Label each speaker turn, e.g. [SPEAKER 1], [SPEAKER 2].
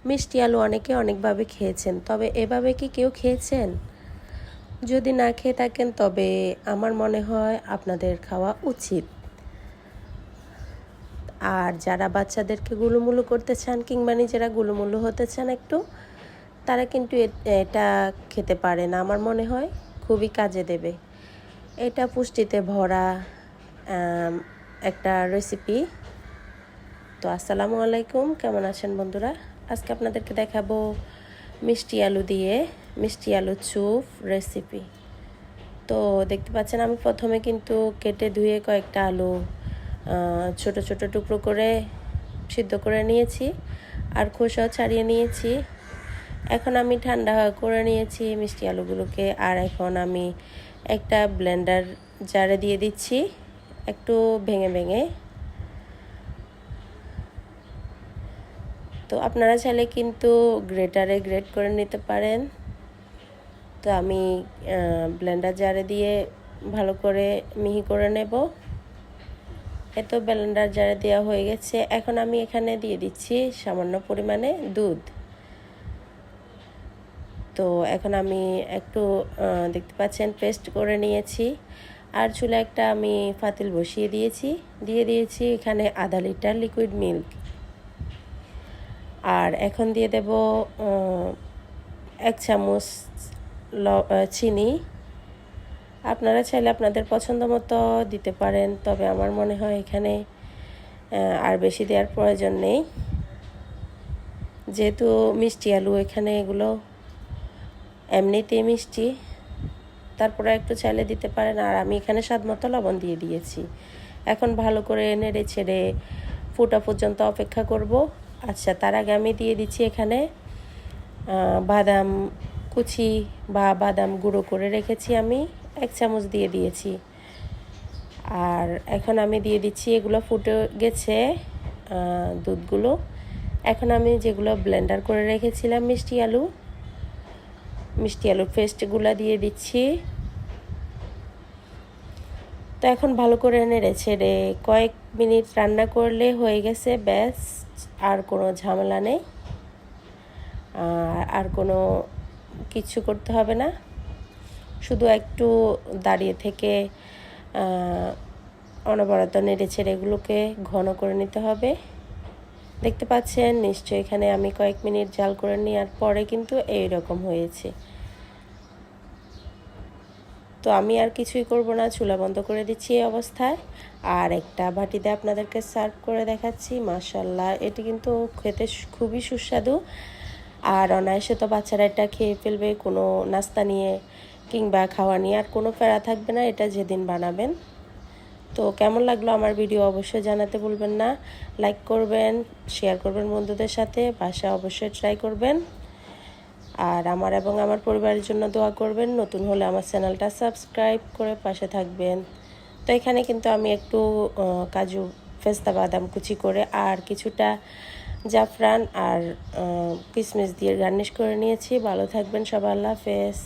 [SPEAKER 1] মিষ্টি আলু অনেকে অনেকভাবে খেয়েছেন, তবে এভাবে কি কেউ খেয়েছেন? যদি না খেয়ে থাকেন তবে আমার মনে হয় আপনাদের খাওয়া উচিত। আর যারা বাচ্চাদেরকে গুলুমুলু করতে চান কিংবা নিজেরা গুলুমুলু হতে চান একটু, তারা কিন্তু এটা খেতে পারেন। আমার মনে হয় খুবই কাজে দেবে। এটা পুষ্টিতে ভরা একটা রেসিপি। তো আসসালামু আলাইকুম, কেমন আছেন বন্ধুরা? আজকে আপনাদেরকে দেখাবো মিষ্টি আলু দিয়ে মিষ্টি আলু চুপ রেসিপি। তো দেখতে পাচ্ছেন আমি প্রথমে কিন্তু কেটে ধুয়ে কয়েকটা আলু ছোট ছোট টুকরো করে সিদ্ধ করে নিয়েছি, আর খোসাও ছাড়িয়ে নিয়েছি। এখন আমি ঠান্ডা করে নিয়েছি মিষ্টি আলুগুলোকে, আর এখন আমি একটা ব্লেন্ডার জারে দিয়ে দিচ্ছি একটু ভেঙে ভেঙে। তো আপনারা চাইলে কিন্তু গ্রেটারে গ্রেট করে নিতে পারেন। তো আমি ব্লেন্ডার জারে দিয়ে ভালো করে মিহি করে নেব। এত ব্লেন্ডার জারে দেওয়া হয়ে গেছে। এখন আমি এখানে দিয়ে দিচ্ছি সামান্য পরিমাণে দুধ। তো এখন আমি একটু দেখতে পাচ্ছেন পেস্ট করে নিয়েছি, আর চুলা একটা আমি পাতিল বসিয়ে দিয়েছি এখানে আধা লিটার লিকুইড মিল্ক। আর এখন দিয়ে দেব 1 চামচ চিনি। আপনারা চাইলে আপনাদের পছন্দ মতো দিতে পারেন, তবে আমার মনে হয় এখানে আর বেশি দেওয়ার প্রয়োজন নেই, যেহেতু মিষ্টি আলু এখানে এগুলো এমনিতেই মিষ্টি। তারপরে একটু চাইলে দিতে পারেন। আর আমি এখানে স্বাদ মতো লবণ দিয়ে দিয়েছি। এখন ভালো করে নেড়ে ছেড়ে ফুটা পর্যন্ত অপেক্ষা করব। আচ্ছা, তার আগে আমি দিয়ে দিচ্ছি এখানে বাদাম কুচি বা বাদাম গুঁড়ো করে রেখেছি, আমি 1 চামচ দিয়ে দিয়েছি। আর এখন আমি দিয়ে দিচ্ছি, এগুলো ফুটে গেছে দুধগুলো। এখন আমি যেগুলো ব্লেন্ডার করে রেখেছিলাম মিষ্টি আলুর পেস্টগুলো দিয়ে দিচ্ছি। তো এখন ভালো করে নেড়ে ছেড়ে কয়েক মিনিট রান্না করলে হয়ে গেছে, ব্যাস। আর কোনো ঝামেলা নেই, আর কোনো কিছু করতে হবে না। শুধু একটু দাঁড়িয়ে থেকে অনবরত নেড়ে ছেড়ে এগুলোকে ঘন করে নিতে হবে। দেখতে পাচ্ছেন নিশ্চয়ই, এখানে আমি কয়েক মিনিট জাল করে নেওয়ার পরে কিন্তু এইরকম হয়েছে। তো আমি আর কিছুই করব না, চুলা বন্ধ করে দিচ্ছি এই অবস্থায়। আর একটা বাটিতে আপনাদেরকে সার্ভ করে দেখাচ্ছি। মাশাআল্লাহ, এটি কিন্তু খেতে খুবই সুস্বাদু। আর অনায়াসে তো বাচ্চারা এটা খেয়ে ফেলবে, কোনো নাস্তা নিয়ে কিংবা খাওয়া নিয়ে আর কোনো প্যারা থাকবে না এটা যেদিন বানাবেন। তো কেমন লাগলো আমার ভিডিও অবশ্যই জানাতে ভুলবেন না। লাইক করবেন, শেয়ার করবেন বন্ধুদের সাথে, বাসায় অবশ্যই ট্রাই করবেন। আর আমার এবং আমার পরিবারের জন্য দোয়া করবেন। নতুন হলে আমার চ্যানেলটা সাবস্ক্রাইব করে পাশে থাকবেন। তো এখানে কিন্তু আমি একটু কাজু পেস্তা বাদাম কুচি করে আর কিছুটা জাফরান আর কিশমিশ দিয়ে গার্নিশ করে নিয়েছি। ভালো থাকবেন সবাই, আল্লাহ হাফেজ।